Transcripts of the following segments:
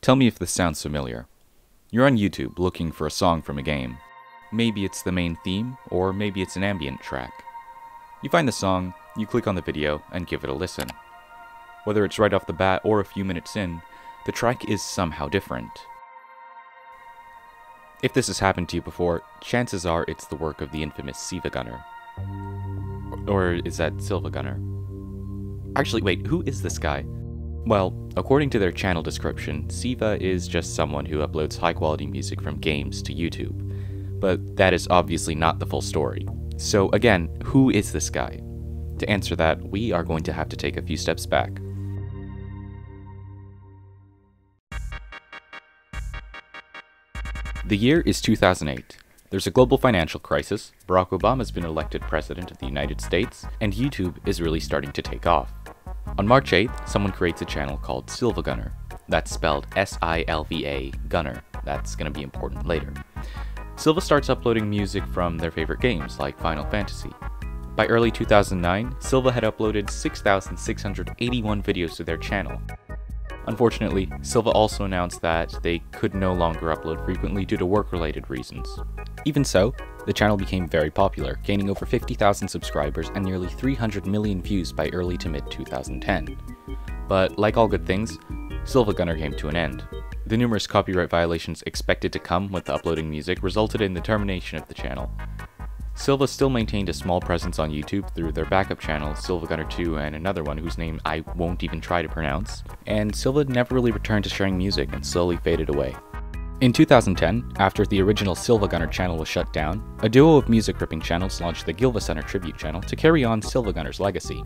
Tell me if this sounds familiar. You're on YouTube looking for a song from a game. Maybe it's the main theme, or maybe it's an ambient track. You find the song, you click on the video, and give it a listen. Whether it's right off the bat or a few minutes in, the track is somehow different. If this has happened to you before, chances are it's the work of the infamous SiIvaGunner. Or is that SiIvaGunner? Actually, wait, who is this guy? Well, according to their channel description, Siva is just someone who uploads high-quality music from games to YouTube. But that is obviously not the full story. So again, who is this guy? To answer that, we are going to have to take a few steps back. The year is 2008. There's a global financial crisis, Barack Obama has been elected president of the United States, and YouTube is really starting to take off. On March 8th, someone creates a channel called SiIvaGunner. That's spelled S-I-L-V-A Gunner. That's going to be important later. Silva starts uploading music from their favorite games like Final Fantasy. By early 2009, Silva had uploaded 6,681 videos to their channel. Unfortunately, Silva also announced that they could no longer upload frequently due to work-related reasons. Even so, the channel became very popular, gaining over 50,000 subscribers and nearly 300 million views by early to mid-2010. But like all good things, SiIvaGunner came to an end. The numerous copyright violations expected to come with uploading music resulted in the termination of the channel. Silva still maintained a small presence on YouTube through their backup channels, SiIvaGunner 2 and another one whose name I won't even try to pronounce, and Silva never really returned to sharing music and slowly faded away. In 2010, after the original SiIvaGunner channel was shut down, a duo of music ripping channels launched the GiLvaSunner tribute channel to carry on SiIvaGunner's legacy.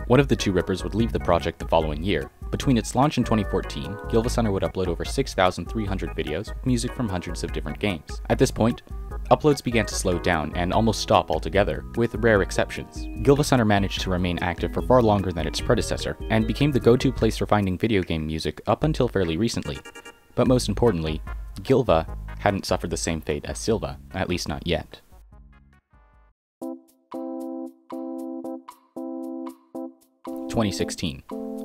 One of the two rippers would leave the project the following year. Between its launch in 2014, GiLvaSunner would upload over 6,300 videos with music from hundreds of different games. At this point, uploads began to slow down and almost stop altogether, with rare exceptions. GiLvaSunner managed to remain active for far longer than its predecessor, and became the go-to place for finding video game music up until fairly recently. But most importantly, Gilva hadn't suffered the same fate as Silva, at least not yet. (2016).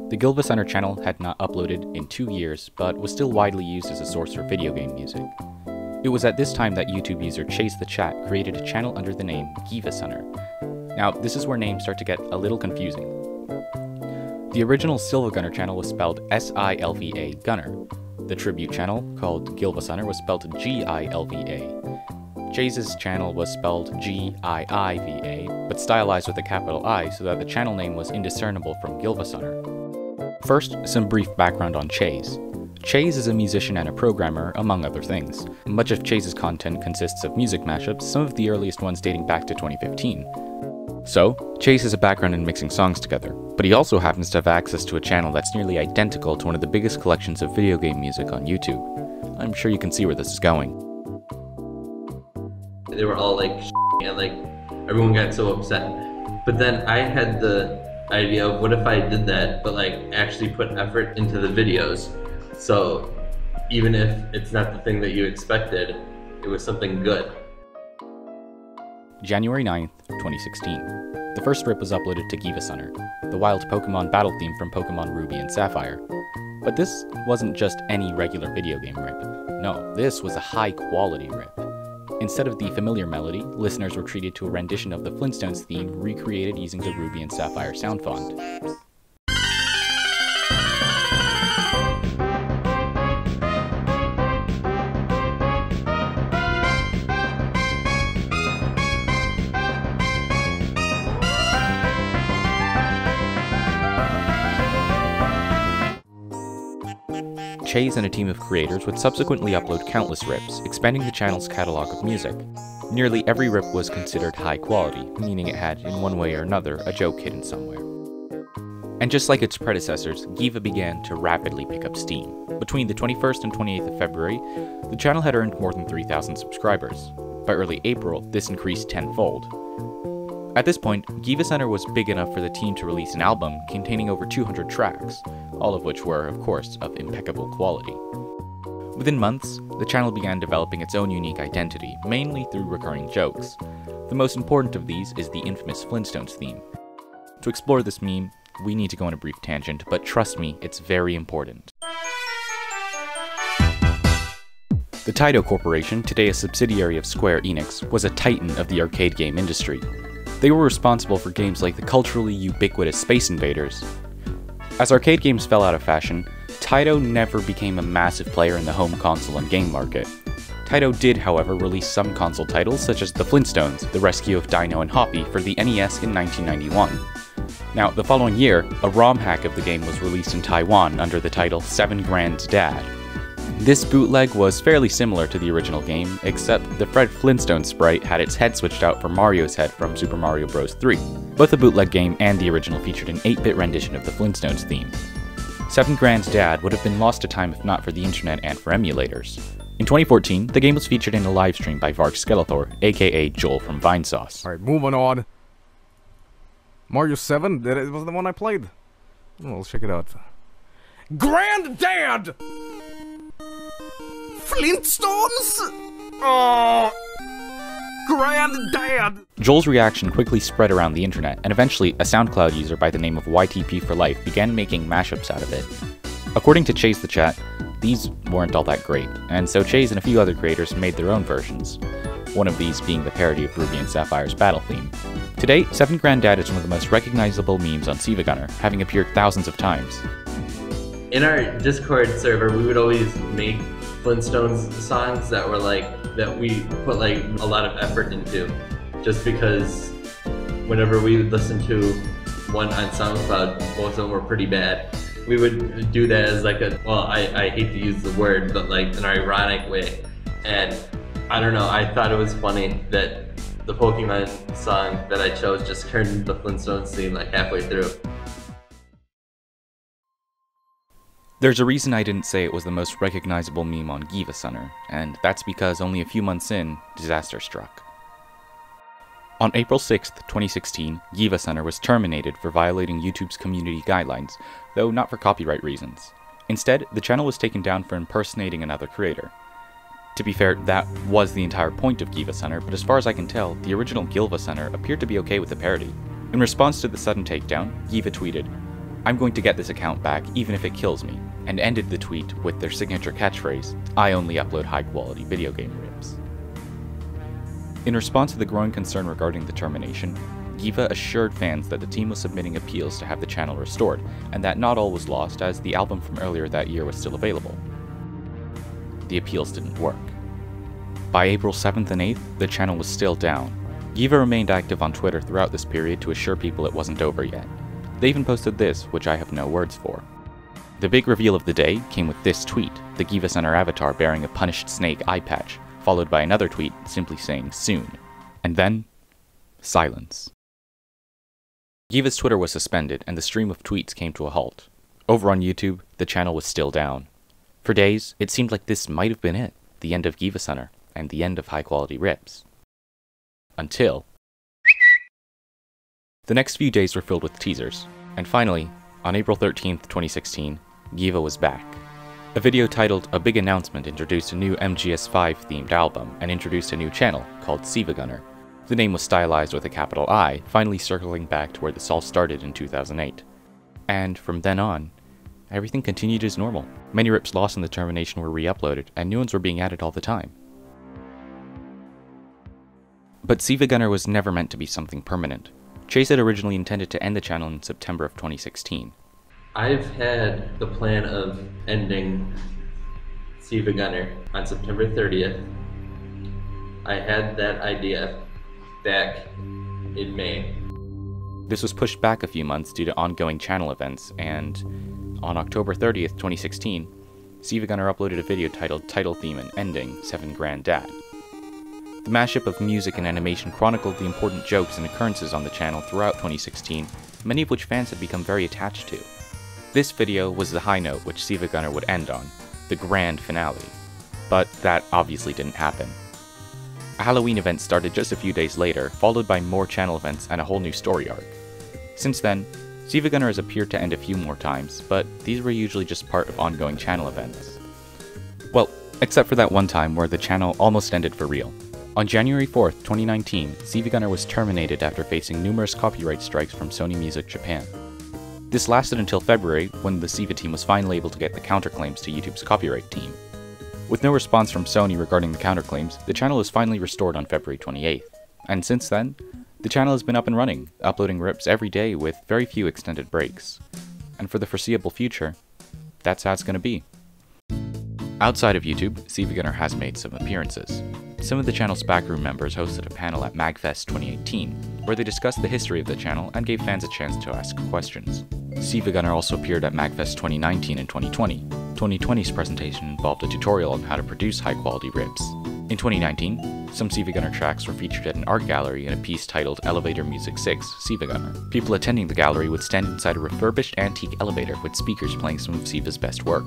The GiLvaSunner channel had not uploaded in 2 years, but was still widely used as a source for video game music. It was at this time that YouTube user Chase the Chat created a channel under the name GiIvaSunner. Now, this is where names start to get a little confusing. The original SiIvaGunner channel was spelled S-I-L-V-A Gunner. The tribute channel, called GiLvaSunner, was spelled G-I-L-V-A. Chase's channel was spelled G-I-I-V-A, but stylized with a capital I so that the channel name was indiscernible from GiLvaSunner. First, some brief background on Chase. Chase is a musician and a programmer, among other things. Much of Chase's content consists of music mashups, some of the earliest ones dating back to 2015. So, Chase has a background in mixing songs together, but he also happens to have access to a channel that's nearly identical to one of the biggest collections of video game music on YouTube. I'm sure you can see where this is going. They were all like, and like, everyone got so upset. But then I had the idea of what if I did that, but like actually put effort into the videos. So even if it's not the thing that you expected, it was something good. January 9th, 2016. The first rip was uploaded to GiIvaSunner, the wild Pokémon battle theme from Pokémon Ruby and Sapphire. But this wasn't just any regular video game rip. No, this was a high-quality rip. Instead of the familiar melody, listeners were treated to a rendition of the Flintstones theme recreated using the Ruby and Sapphire sound font. Chase and a team of creators would subsequently upload countless rips, expanding the channel's catalog of music. Nearly every rip was considered high quality, meaning it had, in one way or another, a joke hidden somewhere. And just like its predecessors, Giva began to rapidly pick up steam. Between the 21st and 28th of February, the channel had earned more than 3,000 subscribers. By early April, this increased tenfold. At this point, GiVaSunner was big enough for the team to release an album containing over 200 tracks, all of which were, of course, of impeccable quality. Within months, the channel began developing its own unique identity, mainly through recurring jokes. The most important of these is the infamous Flintstones theme. To explore this meme, we need to go on a brief tangent, but trust me, it's very important. The Taito Corporation, today a subsidiary of Square Enix, was a titan of the arcade game industry. They were responsible for games like the culturally ubiquitous Space Invaders. As arcade games fell out of fashion, Taito never became a massive player in the home console and game market. Taito did, however, release some console titles such as The Flintstones, The Rescue of Dino and Hoppy for the NES in 1991. Now, the following year, a ROM hack of the game was released in Taiwan under the title 7 Grand Dad. This bootleg was fairly similar to the original game, except the Fred Flintstone sprite had its head switched out for Mario's head from Super Mario Bros. 3. Both the bootleg game and the original featured an 8-bit rendition of the Flintstones theme. 7 Grand Dad would have been lost to time if not for the internet and for emulators. In 2014, the game was featured in a livestream by Vark Skeletor, aka Joel from Vinesauce. Alright, moving on. Mario 7? That was the one I played. Oh, let's check it out. Granddad! Flintstones? Oh, Granddad! Joel's reaction quickly spread around the internet, and eventually a SoundCloud user by the name of YTP for Life began making mashups out of it. According to Chase the Chat, these weren't all that great, and so Chase and a few other creators made their own versions, one of these being the parody of Ruby and Sapphire's battle theme. Today, 7 Grand Dad is one of the most recognizable memes on SiIvaGunner, having appeared thousands of times. In our Discord server, we would always make Flintstones songs that were that we put a lot of effort into, just because whenever we would listen to one on SoundCloud, most of them were pretty bad. We would do that as I hate to use the word, but an ironic way. And I don't know, I thought it was funny that the Pokemon song that I chose just turned into the Flintstones theme halfway through. There's a reason I didn't say it was the most recognizable meme on GiIvaSunner, and that's because only a few months in, disaster struck. On April 6th, 2016, GiIvaSunner was terminated for violating YouTube's community guidelines, though not for copyright reasons. Instead, the channel was taken down for impersonating another creator. To be fair, that was the entire point of GiIvaSunner, but as far as I can tell, the original GiLvaSunner appeared to be okay with the parody. In response to the sudden takedown, Giva tweeted, "I'm going to get this account back even if it kills me," and ended the tweet with their signature catchphrase, "I only upload high-quality video game rips." In response to the growing concern regarding the termination, Giva assured fans that the team was submitting appeals to have the channel restored, and that not all was lost as the album from earlier that year was still available. The appeals didn't work. By April 7th and 8th, the channel was still down. Giva remained active on Twitter throughout this period to assure people it wasn't over yet. They even posted this, which I have no words for. The big reveal of the day came with this tweet, the GiIvaSunner avatar bearing a punished snake eye patch, followed by another tweet simply saying soon. And then, silence. Giva's Twitter was suspended and the stream of tweets came to a halt. Over on YouTube, the channel was still down. For days, it seemed like this might have been it, the end of GiIvaSunner, and the end of high-quality rips. Until... The next few days were filled with teasers, and finally, on April 13th, 2016, Giva was back. A video titled A Big Announcement introduced a new MGS5 themed album and introduced a new channel called SiIvaGunner. The name was stylized with a capital I, finally circling back to where this all started in 2008. And from then on, everything continued as normal. Many rips lost in the termination were re-uploaded, and new ones were being added all the time. But SiIvaGunner was never meant to be something permanent. Chase had originally intended to end the channel in September of 2016. I've had the plan of ending SiIvaGunner on September 30th. I had that idea back in May. This was pushed back a few months due to ongoing channel events, and on October 30th, 2016, SiIvaGunner uploaded a video titled Title Theme and Ending, 7 Grand Dad. The mashup of music and animation chronicled the important jokes and occurrences on the channel throughout 2016, many of which fans had become very attached to. This video was the high note which SiIvaGunner would end on, the grand finale. But that obviously didn't happen. A Halloween event started just a few days later, followed by more channel events and a whole new story arc. Since then, SiIvaGunner has appeared to end a few more times, but these were usually just part of ongoing channel events. Well, except for that one time where the channel almost ended for real. On January 4th, 2019, SiIvaGunner was terminated after facing numerous copyright strikes from Sony Music Japan. This lasted until February, when the Siva team was finally able to get the counterclaims to YouTube's copyright team. With no response from Sony regarding the counterclaims, the channel was finally restored on February 28th. And since then, the channel has been up and running, uploading rips every day with very few extended breaks. And for the foreseeable future, that's how it's going to be. Outside of YouTube, SiIvaGunner has made some appearances. Some of the channel's backroom members hosted a panel at MagFest 2018, where they discussed the history of the channel and gave fans a chance to ask questions. SiIvaGunner also appeared at MagFest 2019 and 2020. 2020's presentation involved a tutorial on how to produce high-quality rips. In 2019, some SiIvaGunner tracks were featured at an art gallery in a piece titled Elevator Music 6, SiIvaGunner. People attending the gallery would stand inside a refurbished antique elevator with speakers playing some of Siva's best work.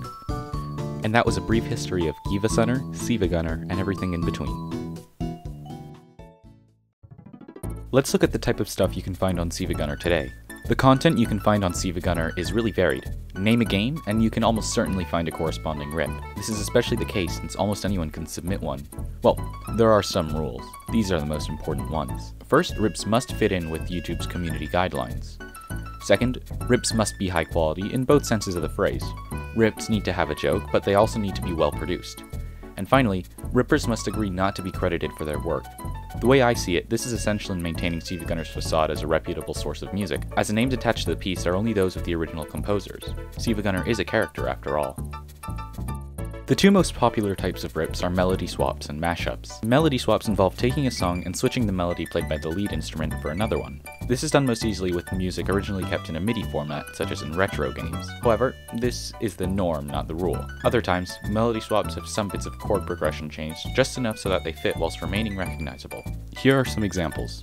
And that was a brief history of GiIvaSunner, SiIvaGunner, and everything in between. Let's look at the type of stuff you can find on SiIvaGunner today. The content you can find on SiIvaGunner is really varied. Name a game, and you can almost certainly find a corresponding rip. This is especially the case since almost anyone can submit one. Well, there are some rules. These are the most important ones. First, rips must fit in with YouTube's community guidelines. Second, rips must be high quality in both senses of the phrase. Rips need to have a joke, but they also need to be well produced. And finally, rippers must agree not to be credited for their work. The way I see it, this is essential in maintaining SiIvaGunner's facade as a reputable source of music, as the names attached to the piece are only those of the original composers. SiIvaGunner is a character after all. The two most popular types of rips are melody swaps and mashups. Melody swaps involve taking a song and switching the melody played by the lead instrument for another one. This is done most easily with music originally kept in a MIDI format, such as in retro games. However, this is the norm, not the rule. Other times, melody swaps have some bits of chord progression changed, just enough so that they fit whilst remaining recognizable. Here are some examples.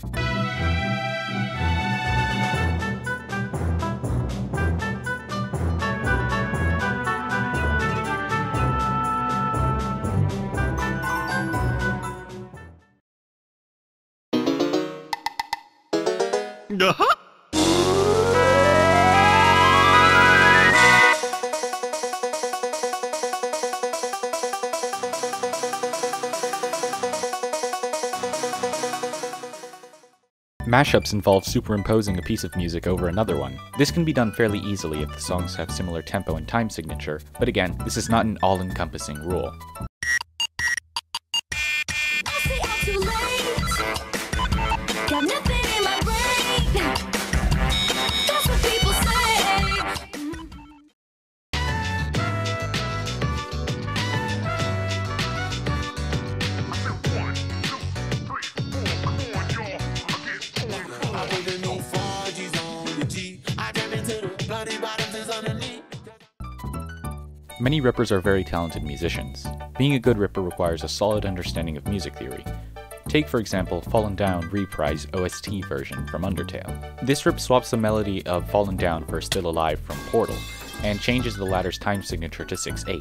Mashups involve superimposing a piece of music over another one. This can be done fairly easily if the songs have similar tempo and time signature, but again, this is not an all-encompassing rule. Many rippers are very talented musicians. Being a good ripper requires a solid understanding of music theory. Take, for example, Fallen Down Reprise OST version from Undertale. This rip swaps the melody of Fallen Down for Still Alive from Portal, and changes the latter's time signature to 6/8.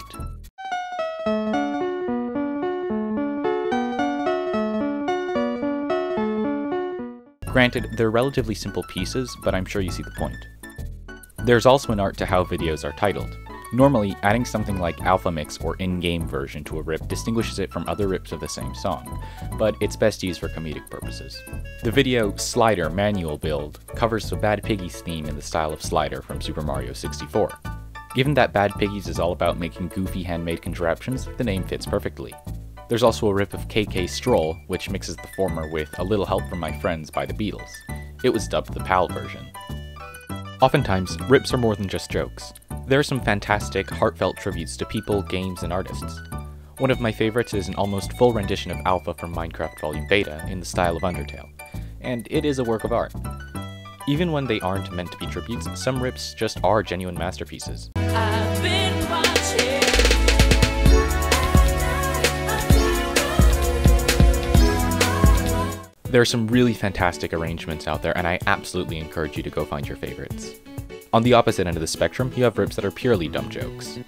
Granted, they're relatively simple pieces, but I'm sure you see the point. There's also an art to how videos are titled. Normally, adding something like Alpha Mix or in-game version to a rip distinguishes it from other rips of the same song, but it's best used for comedic purposes. The video Slider Manual Build covers the Bad Piggies theme in the style of Slider from Super Mario 64. Given that Bad Piggies is all about making goofy handmade contraptions, the name fits perfectly. There's also a rip of KK Stroll, which mixes the former with A Little Help from My Friends by the Beatles. It was dubbed the PAL version. Oftentimes, rips are more than just jokes. There are some fantastic, heartfelt tributes to people, games, and artists. One of my favorites is an almost full rendition of Alpha from Minecraft Volume Beta in the style of Undertale, and it is a work of art. Even when they aren't meant to be tributes, some rips just are genuine masterpieces. I've been watching. There are some really fantastic arrangements out there, and I absolutely encourage you to go find your favorites. On the opposite end of the spectrum, you have rips that are purely dumb jokes.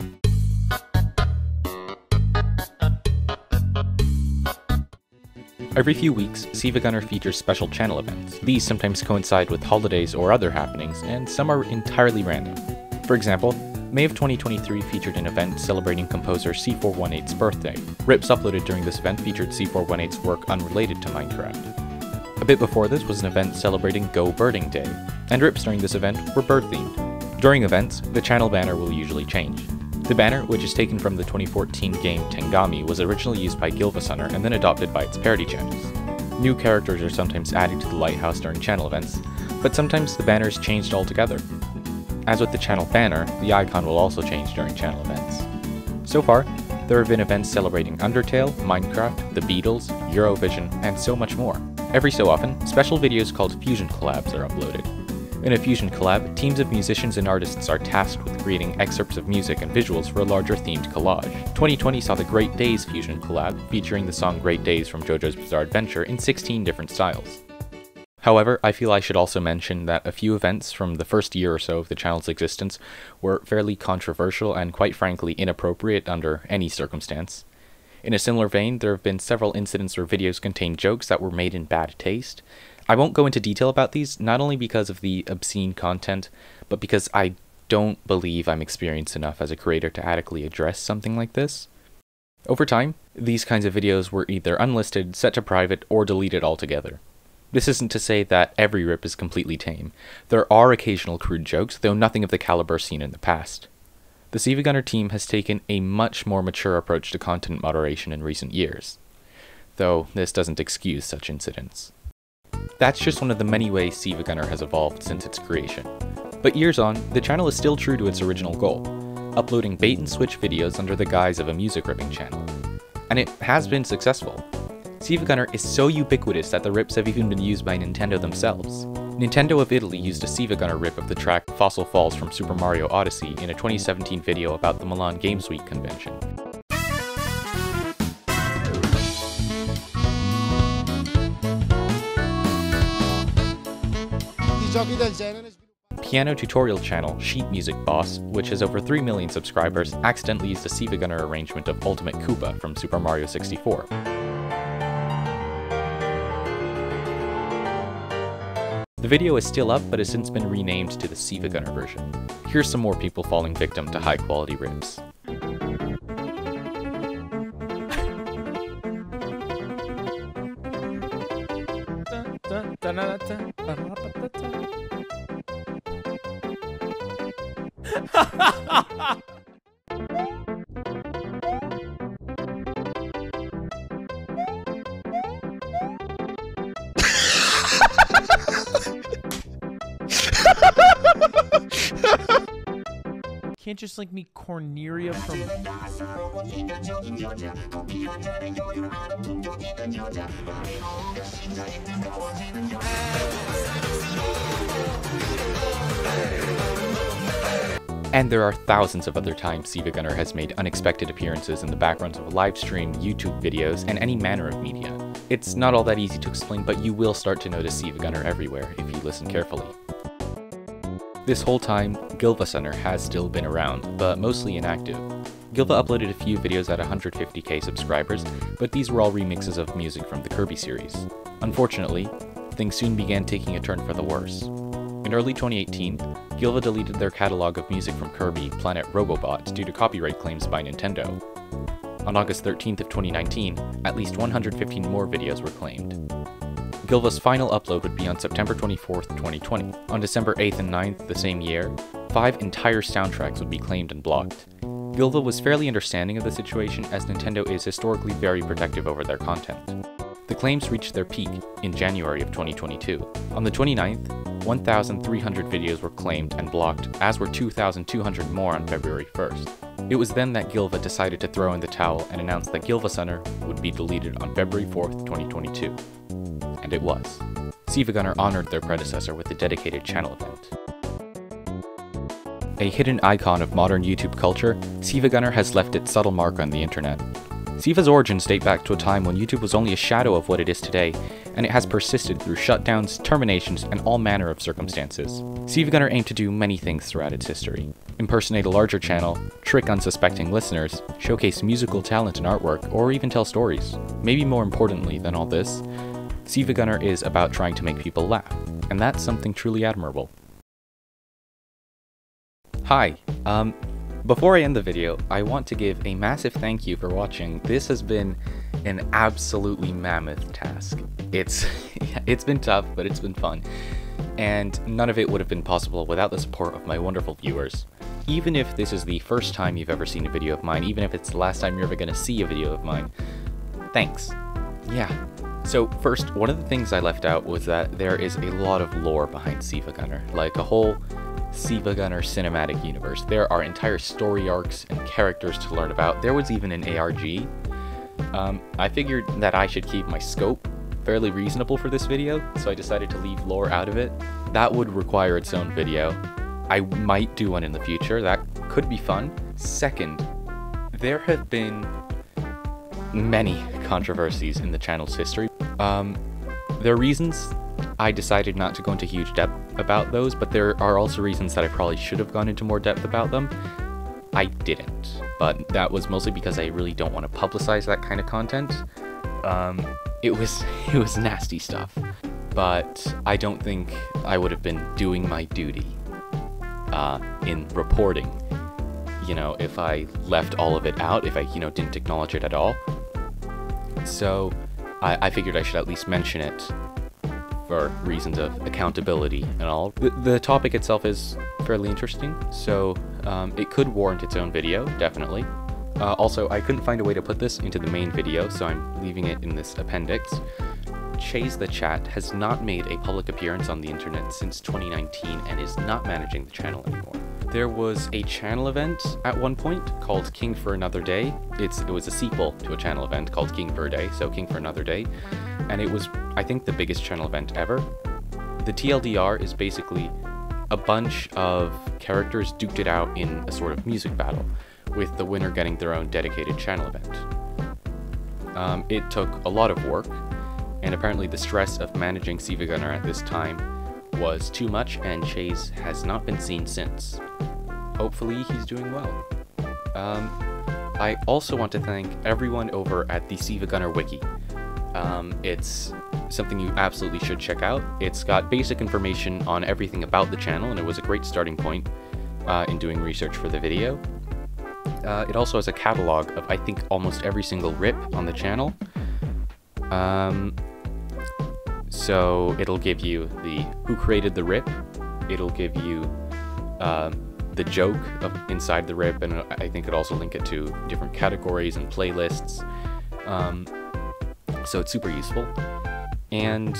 Every few weeks, SiIvaGunner features special channel events. These sometimes coincide with holidays or other happenings, and some are entirely random. For example, May of 2023 featured an event celebrating composer C418's birthday. Rips uploaded during this event featured C418's work unrelated to Minecraft. A bit before this was an event celebrating Go Birding Day, and rips during this event were bird-themed. During events, the channel banner will usually change. The banner, which is taken from the 2014 game Tengami, was originally used by GiLvaSunner and then adopted by its parody channels. New characters are sometimes added to the lighthouse during channel events, but sometimes the banner is changed altogether. As with the channel banner, the icon will also change during channel events. So far, there have been events celebrating Undertale, Minecraft, the Beatles, Eurovision, and so much more. Every so often, special videos called Fusion Collabs are uploaded. In a Fusion Collab, teams of musicians and artists are tasked with creating excerpts of music and visuals for a larger themed collage. 2020 saw the Great Days Fusion Collab, featuring the song Great Days from JoJo's Bizarre Adventure in 16 different styles. However, I feel I should also mention that a few events from the first year or so of the channel's existence were fairly controversial and quite frankly inappropriate under any circumstance. In a similar vein, there have been several incidents where videos contained jokes that were made in bad taste. I won't go into detail about these, not only because of the obscene content, but because I don't believe I'm experienced enough as a creator to adequately address something like this. Over time, these kinds of videos were either unlisted, set to private, or deleted altogether. This isn't to say that every rip is completely tame. There are occasional crude jokes, though nothing of the caliber seen in the past. The SiIvaGunner team has taken a much more mature approach to content moderation in recent years, though this doesn't excuse such incidents. That's just one of the many ways SiIvaGunner has evolved since its creation. But years on, the channel is still true to its original goal, uploading bait-and-switch videos under the guise of a music ripping channel. And it has been successful. SiIvaGunner is so ubiquitous that the rips have even been used by Nintendo themselves. Nintendo of Italy used a SiIvaGunner rip of the track Fossil Falls from Super Mario Odyssey in a 2017 video about the Milan Games Week convention. Piano tutorial channel Sheet Music Boss, which has over 3 million subscribers, accidentally used a SiIvaGunner arrangement of Ultimate Koopa from Super Mario 64. The video is still up, but has since been renamed to the SiIvaGunner version. Here's some more people falling victim to high-quality rips. Can't just like me Corneria from And there are thousands of other times SiIvaGunner has made unexpected appearances in the backgrounds of a live stream, YouTube videos, and any manner of media. It's not all that easy to explain, but you will start to notice SiIvaGunner everywhere if you listen carefully. This whole time, GiLvaSunner has still been around, but mostly inactive. Gilva uploaded a few videos at 150k subscribers, but these were all remixes of music from the Kirby series. Unfortunately, things soon began taking a turn for the worse. In early 2018, Gilva deleted their catalog of music from Kirby, Planet Robobot due to copyright claims by Nintendo. On August 13th of 2019, at least 115 more videos were claimed. Gilva's final upload would be on September 24th, 2020. On December 8th and 9th the same year, 5 entire soundtracks would be claimed and blocked. Gilva was fairly understanding of the situation, as Nintendo is historically very protective over their content. The claims reached their peak in January of 2022. On the 29th, 1,300 videos were claimed and blocked, as were 2,200 more on February 1st. It was then that Gilva decided to throw in the towel and announced that GiLvaSunner would be deleted on February 4th, 2022. And it was. SiIvaGunner honored their predecessor with a dedicated channel event. A hidden icon of modern YouTube culture, SiIvaGunner has left its subtle mark on the internet. SiIva's origins date back to a time when YouTube was only a shadow of what it is today, and it has persisted through shutdowns, terminations, and all manner of circumstances. SiIvaGunner aimed to do many things throughout its history. Impersonate a larger channel, trick unsuspecting listeners, showcase musical talent and artwork, or even tell stories. Maybe more importantly than all this, SiIvaGunner is about trying to make people laugh, and that's something truly admirable. Hi, before I end the video, I want to give a massive thank you for watching. This has been an absolutely mammoth task. It's been tough, but it's been fun. And none of it would have been possible without the support of my wonderful viewers. even if this is the first time you've ever seen a video of mine, even if it's the last time you're ever gonna see a video of mine, thanks. Yeah. So first, one of the things I left out was that there is a lot of lore behind SiIvaGunner, like a whole SiIvaGunner cinematic universe. There are entire story arcs and characters to learn about. There was even an ARG. I figured that I should keep my scope fairly reasonable for this video, so I decided to leave lore out of it. That would require its own video. I might do one in the future. That could be fun. Second, there have been many controversies in the channel's history. There are reasons I decided not to go into huge depth about those, but there are also reasons that I probably should have gone into more depth about them. I didn't, but that was mostly because I really don't want to publicize that kind of content. It was nasty stuff, but I don't think I would have been doing my duty in reporting, you know, if I left all of it out, if I, you know, didn't acknowledge it at all. So I figured I should at least mention it for reasons of accountability and all. The topic itself is fairly interesting, so it could warrant its own video, definitely. Also, I couldn't find a way to put this into the main video, so I'm leaving it in this appendix. Chase the Chat has not made a public appearance on the internet since 2019 and is not managing the channel anymore. There was a channel event at one point called King for Another Day. It was a sequel to a channel event called King for a Day, so King for Another Day. And it was, I think, the biggest channel event ever. The TLDR is basically a bunch of characters duked it out in a sort of music battle, with the winner getting their own dedicated channel event. It took a lot of work, and apparently the stress of managing SiIvaGunner at this time was too much, and Chase has not been seen since. Hopefully he's doing well. I also want to thank everyone over at the SiIvaGunner wiki. It's something you absolutely should check out. It's got basic information on everything about the channel, and it was a great starting point in doing research for the video. It also has a catalog of, I think, almost every single rip on the channel. So it'll give you the who created the rip, it'll give you the joke inside the rip, and I think it'll also link it to different categories and playlists. So it's super useful. And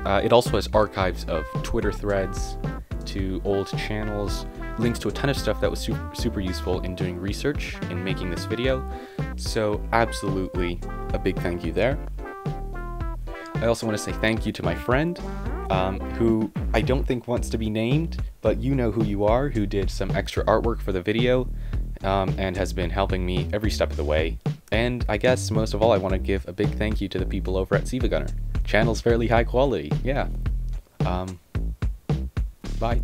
it also has archives of Twitter threads to old channels, links to a ton of stuff that was super useful in doing research in making this video. So absolutely a big thank you there. I also want to say thank you to my friend, who I don't think wants to be named, but you know who you are, who did some extra artwork for the video, and has been helping me every step of the way. And I guess most of all, I want to give a big thank you to the people over at SiIvaGunner. Channel's fairly high quality, yeah. Bye.